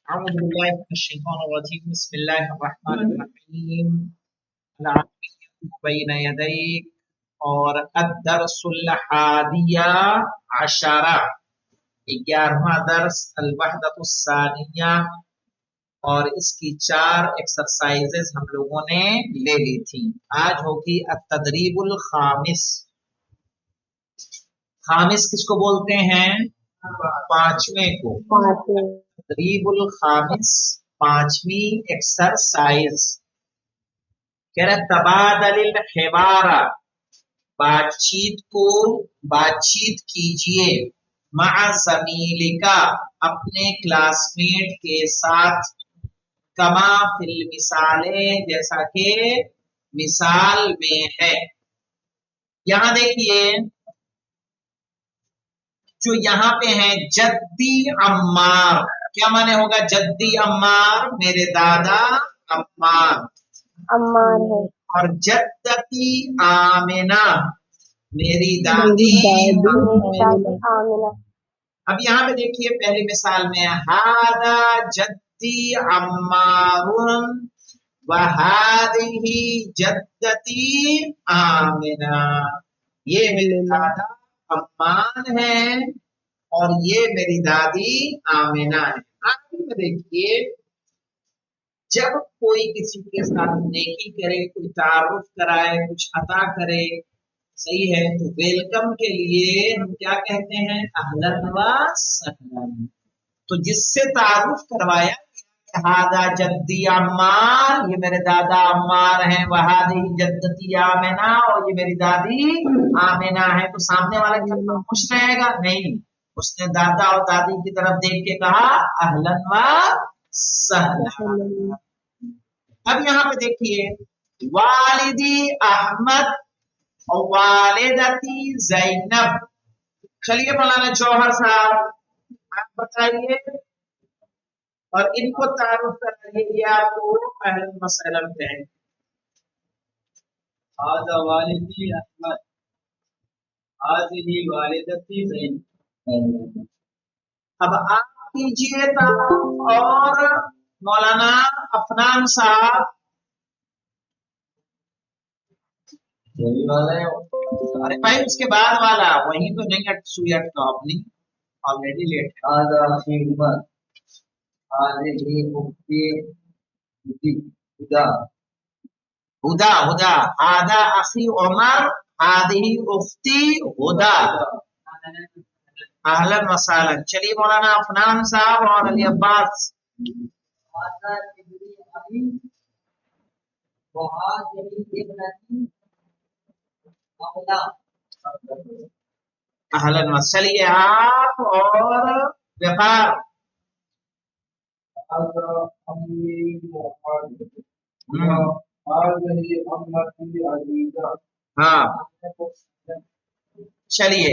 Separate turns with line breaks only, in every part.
أعوذ بالله من الشيطان الرجيم بسم الله الرحمن الرحيم العافية بين يديك اور الدرس الحادیہ عشرہ 11واں درس الوحدۃ الثانیہ اور اس کی 4 ایکسرسائزز ہم لوگوں نے لے لی تھی. آج ہوگی التدریب الخامس. خامس کس کو بولتے ہیں؟ پانچویں کو. تدریب الخامس پانچویں ایکسرسائز. کہہ رہا تبادل الحوار، بات چیت کیجئے، مع زمیلکا اپنے کلاس میٹ کے ساتھ، کما فی المثال جیسا کہ مثال میں ہے. یہاں دیکھیے جو یہاں پہ ہیں جدی عمار، کیا معنی ہوگا جدی عمار؟ میرے دادا عمار
ہے.
اور جدتی آمنہ، میری دادی
آمنہ.
اب یہاں پہ دیکھیے پہلی مثال میں ہاذا جدی عمار وہذہ جدتی آمنہ، یہ میرے دادا عمان ہے اور یہ میری دادی آمنہ ہے. آخر میں دیکھیے جب کوئی کسی کے ساتھ نیکی کرے، کوئی تعارف کرائے، کچھ عطا کرے، صحیح ہے، تو ویلکم کے لیے ہم کیا کہتے ہیں؟ اہلاً و سہلاً. تو جس سے تعارف کروایا ہاذا جدی عمار، یہ میرے دادا عمار ہیں، وہذہ جدتی آمنہ، اور یہ میری دادی آمنہ ہے، تو سامنے والا کیا خاموش رہے گا؟ نہیں، اس نے دادا اور دادی کی طرف دیکھ کے کہا اہلاً و سہلاً. اب یہاں پہ دیکھیے والدی احمد اور والدتی زینب. چلیے مولانا جوہر صاحب آپ بتائیے اور ان کو تعارف کرائیے، یہ آپ کو اہلاً و سہلاً کہیں.
هذا والدي احمد، هذه والدتي زینب.
اب آپ کیجئے تعارف اور مولانا افنان صاحب. ارے بھائی اس کے بعد والا وہیں تو نہیں سوئی اٹکا اپنی آلریڈی لیٹ ہے.
هذا اخي عمر، هذه اختي هدى.
ہدا ہدا ہادا اخی عمر ہادی اختی ہدا. اہلاً و سہلاً. چلیے مولانا افنان صاحب اور علی عباس.
هذا ابني ابي وهذه ابنتي أولى.
اہلاً و چلیے آپ اور وقار.
هذا أمي محمد وهذه أمتي عزيزة.
ہاں چلیے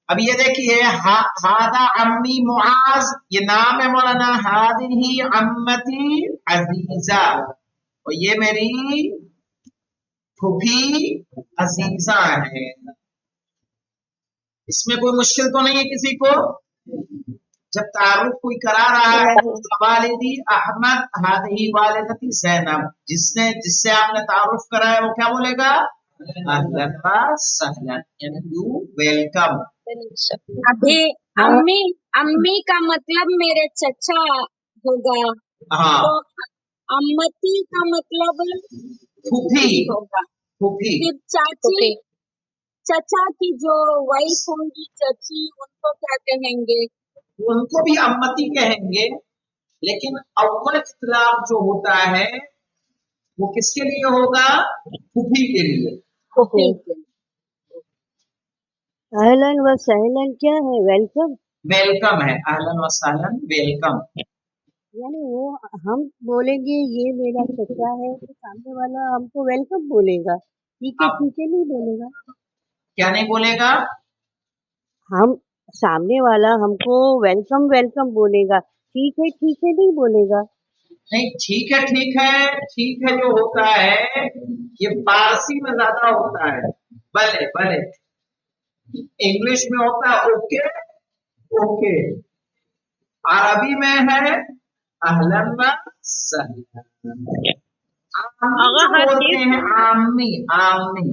اب یہ دیکھیے ہادا امی معاذ، یہ نام ہے مولانا. ہادی امتی عزیزہ، اور یہ میری پھوپھی عزیزہ ہے. اس میں کوئی مشکل تو نہیں ہے کسی کو؟ جب تعارف کوئی کرا رہا ہے والدی احمد ہادی والدتی زینب، جس سے آپ نے تعارف کرا ہے وہ کیا بولے گا؟ اہلاً و سہلاً، یعنی یو ویلکم.
ابھی امی کا مطلب میرے چچا ہوگا،
ہاں
تو امتی کا مطلب
پھوپھی
ہوگا.
پھوپھی.
پھر چاچی، چچا کی جو وائف ہوں گی چچی، ان کو کیا کہیں گے؟
ان کو بھی امتی کہیں گے، لیکن اول اطلاق جو ہوتا ہے وہ کس کے لیے ہوگا؟ پھوپھی کے لیے.
اہلاً و سہلاً کیا ہے؟ ویلکم.
ویلکم ہے، اہلاً و سہلاً ویلکم.
یعنی وہ ہم بولیں گے یہ میرا چچا ہے تو سامنے والا ہم کو ویلکم بولے گا، ٹھیک ہے ٹھیک ہے نہیں بولے گا.
کیا نہیں بولے گا؟
ہم سامنے والا ہم کو ویلکم ویلکم بولے گا، ٹھیک ہے نہیں بولے گا.
نہیں، ٹھیک ہے جو ہوتا ہے یہ فارسی میں زیادہ ہوتا ہے. بھلے بھلے انگلش میں ہوتا ہے اوکے اوکے، عربی میں ہے अहलन व सहलन। आमी
आगा
जो
हर
बोलते
चीज
हैं, आमी आमी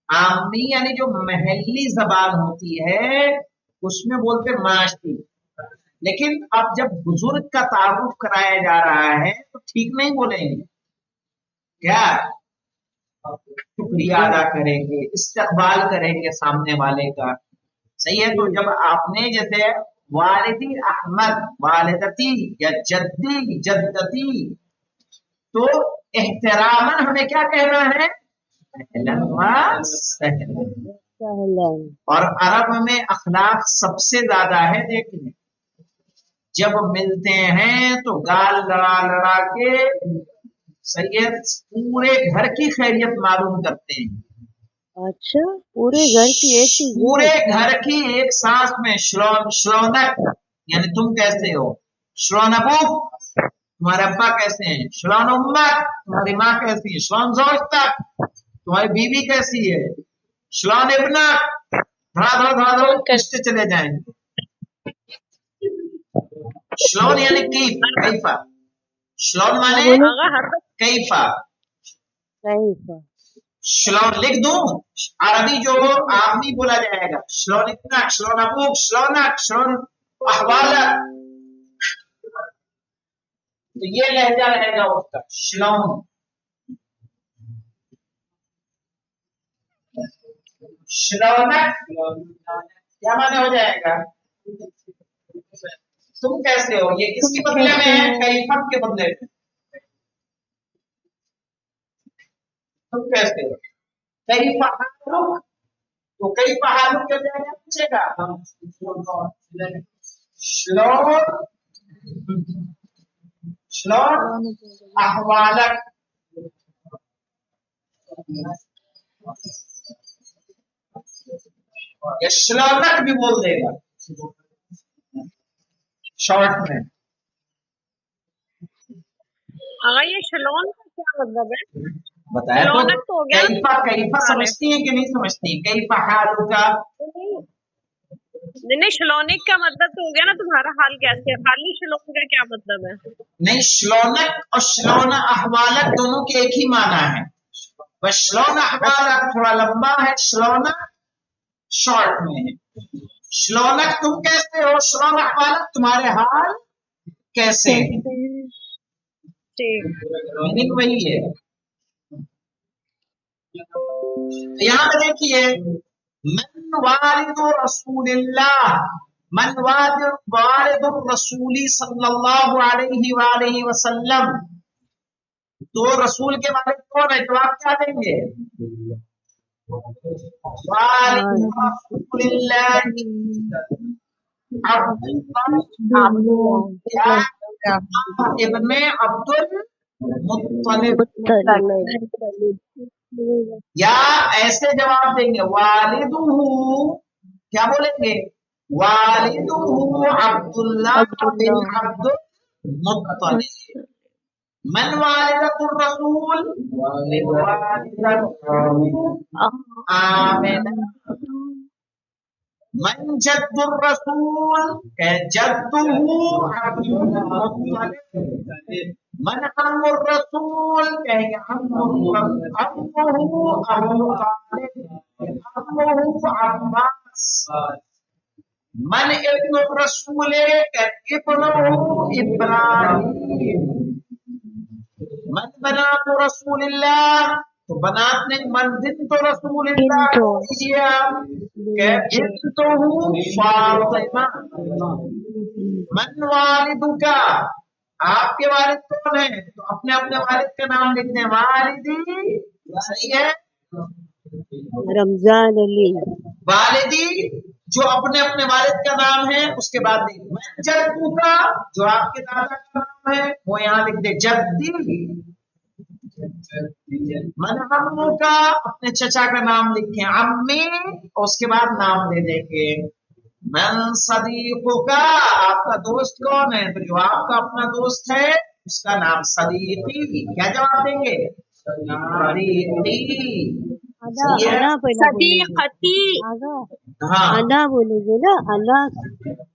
आमी यानी जो महली जबान होती है उसमें बोलते हैं माशी। लेकिन अब जब बुजुर्ग का तारुफ कराया जा रहा है तो ठीक नहीं बोलेंगे, क्या शुक्रिया अदा करेंगे, इस्तकबाल करेंगे सामने वाले का। सही है। तो जब आपने जैसे वालिदी अहमद, वालिदती या जद्दी जद्दती, तो एहतरामन हमें क्या कहना है, अहलन व सहलन।
सहलन।
और अरब में अखलाक सबसे ज्यादा है। देखिए जब मिलते हैं तो गाल लड़ा लड़ा के सही है पूरे घर की खैरियत मालूम करते हैं।
अच्छा, पूरे घर की एक ही
पूरे
जिंदगी।
घर की एक सांस में श्रौनक यानी तुम कैसे हो, श्रौनबू तुम्हारे अब्बा कैसे हैं, श्रौन उम्मत तुम्हारी माँ कैसी है, श्रौन ज़ौजतक तुम्हारी बीवी कैसी है, श्रौन इब्ना धड़ा कष्ट चले जाएंगे। श्लौन यानी कैफा, श्लौन माने
आगा हर
कैफा।
कैफा।
श्लौन लिख दूं, अरबी जो हो आमी बोला जाएगा, श्लौन इतना, श्लौन अबूक, श्लौनक, श्लौन अहवालक, तो ये लहजा रहेगा उसका श्लौन। श्लौनक क्या माने हो जाएगा, तुम कैसे हो, ये किसके बदले में है, कैफा के बदले में। तुम कैसे हो, कैफा हालुक, तो कैफा हालुक क्या जाएगा पूछेगा, श्लौन श्लौन अहवालक। या श्लौनक भी बोल देगा शॉर्ट में।
आगा ये शलोन का क्या मतलब है,
बताया
श्लौनक तो हो गया।
कैफा कैफा समझती है कि नहीं समझती, कैफा हालुका।
नहीं शलोनिक का मतलब तो हो गया ना तुम्हारा हाल कैसे है, खाली शलोन का क्या मतलब है।
नहीं, श्लौनक और श्लौन अहवालक दोनों के एक ही माना है, बस श्लौन अहवालक थोड़ा लंबा है, श्लौनक शॉर्ट में है। श्लौनक तुम कैसे हो, श्लौन अहवालक तुम्हारे हाल कैसे हैं, मीनिंग वही है। यहाँ पे देखिए मन वालिदु रसूलिल्लाह, मन वालिदु रसूली सल्लल्लाहु अलैहि वसल्लम। तो रसूल के वालिद कौन है, तो आप क्या देंगे, वालिदु रसूलिल्लाह इब्ने अब्दुल मुत्तलिब। या ऐसे जवाब देंगे वालिदुहु, क्या बोलेंगे, वालिदुहु अब्दुल्लाह बिन अब्दुल मुत्तलिब। मन वालिदतुर रसूल, आमिना। मन जद्दुर रसूल, जद्दुहु अब्दुल मुत्तलिब। मन अम्मुर रसूल, कहेंगे अम्मुहु अबू तालिब, अम्मुहु अब्बास। मन इब्नु रसूल, इब्नुहु इब्राहिम। मन बनात रसूलिल्लाह, तो बनात ने मन दिन तो रसूलिल्लाह किया, बिन्तुहु फातिमा। मन वालिदुका, आपके वालिद कौन है, तो अपने अपने वालिद का नाम लिखते हैं, वालिदी, सही है,
रमजान अली।
वालिदी जो अपने अपने वालिद का नाम है उसके बाद लिख। मैं जद्दू का जो आपके दादा का नाम है वो यहाँ लिख दे, जद्दी। मन अम्मू का अपने चचा का नाम लिखे, अम्मी, और उसके बाद नाम दे देंगे। मन सदीक़ु का, आपका दोस्त कौन है, तो जो आपका अपना दोस्त है उसका नाम सदीक़ी। क्या जवाब देंगे, सदीक़ी।
आधा पहला
सदीक़ती,
आगा
हाँ
अना बोलोगे ना, अना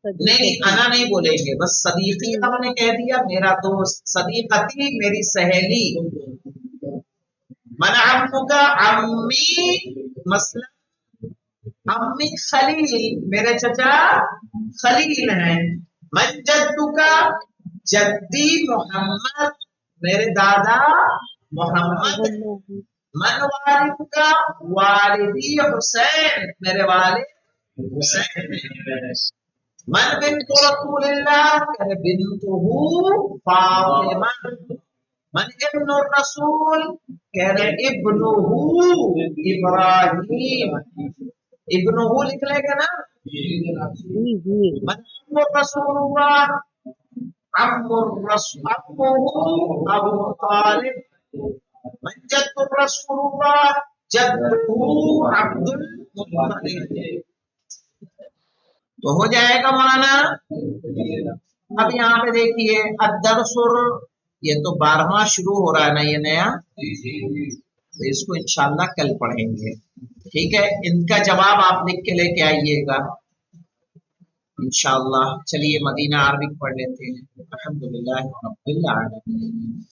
नहीं अना नहीं बोलेंगे, बस सदीकी आपने कह दिया, मेरा दोस्त, सदीकती मेरी सहेली। मन अम्मुका अम्मी, मसलन अम्मी खलील, मेरे चचा खलील हैं। मन जद्दुका, जद्दी मोहम्मद, मेरे दादा मोहम्मद।
मोहम्मद।
मन वालिद का, वालिदी हुसैन, मेरे वालिद हुसैन हैं। मन बिन्तु रसूलिल्लाह, कहते बिन्तुहु फातिमा। मन इब्नु रसूल, कह रहे इब्नुहु इब्राहिम। इब्नुहु लिख लेगा ना।
जी जी।
मन अम्मु रसूलुल्लाह, अम्मुहु अबू तालिब। मन जद्दु रसूलुल्लाह, जद्दुहु अब्दुल मुत्तलिब। तो हो जाएगा मौलाना। अब यहाँ पे देखिए अद्दरसुर, ये तो 12वां शुरू हो रहा है ना ये नया, तो इसको इंशाल्लाह कल पढ़ेंगे। ठीक है, इनका जवाब आप लिख के लेके आइएगा इंशाल्लाह। चलिए मदीना अरबिक पढ़ लेते हैं। अल्हम्दुलिल्लाह रब्बिल आलमीन।